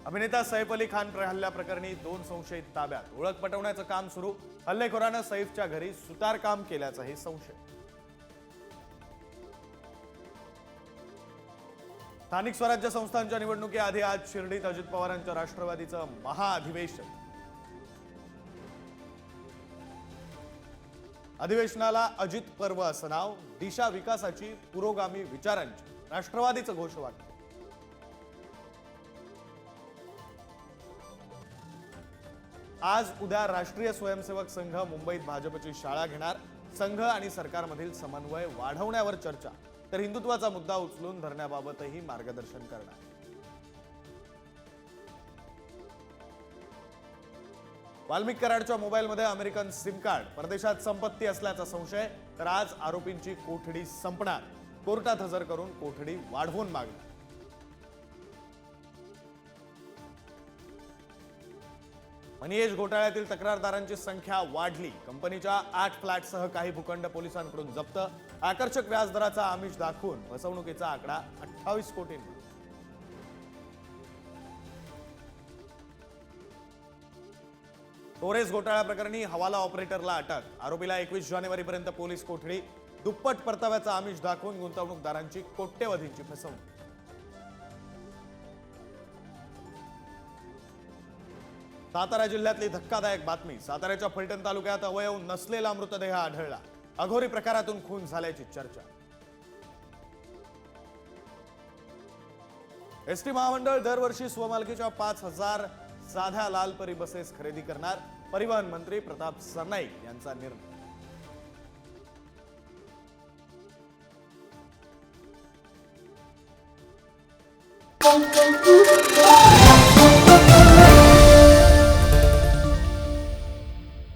अभिनेता सैफ अली खान हल्ल्या प्रकरणी 2 संशयित ताब्यात. ओळख पटवण्याचं काम सुरू. हल्लेखोरानं सैफच्या घरी सुतारकाम केल्याचाही संशय. स्थानिक स्वराज्य संस्थांच्या निवडणुकीआधी आज शिर्डीत अजित पवारांच्या राष्ट्रवादीचं महाअधिवेशन. अधिवेशनाला अजित पर्व असं नाव. दिशा विकासाची, पुरोगामी विचारांची, राष्ट्रवादीचं घोषवाक्य. आज उद्या राष्ट्रीय स्वयंसेवक संघ मुंबईत भाजपची शाळा घेणार. संघ आणि सरकारमधील समन्वय वाढवण्यावर चर्चा, तर हिंदुत्वाचा मुद्दा उचलून धरण्याबाबतही मार्गदर्शन करणार. वाल्मिक कराडच्या मोबाईलमध्ये अमेरिकन सिम कार्ड, परदेशात संपत्ती असल्याचा संशय, तर आज आरोपींची कोठडी संपणार. कोर्टात हजर करून कोठडी वाढवून मागणार. मनीएज घोटाळ्यातील तक्रारदारांची संख्या वाढली. कंपनीच्या 8 फ्लॅटसह काही भूखंड पोलिसांकडून जप्त. आकर्षक व्याजदराचा आमिष दाखवून फसवणुकीचा आकडा 28 कोटींवर. टोरेस घोटाळा प्रकरणी हवाला ऑपरेटरला अटक. आरोपीला 21 जानेवारीपर्यंत पोलीस कोठडी. दुप्पट परताव्याचा आमिष दाखवून गुंतवणूकदारांची कोट्यवधींची फसवणूक. सातारा जिल्ह्यातली धक्कादायक बातमी. साताऱ्याच्या फलटण तालुक्यात अवयव नसलेला मृतदेह आढळला. अघोरी प्रकारातून खून झाल्याची चर्चा. एसटी महामंडळ दरवर्षी स्वमालकीच्या 5000 साध्या लालपरी बसेस खरेदी करणार. परिवहन मंत्री प्रताप सरनाईक यांचा निर्णय.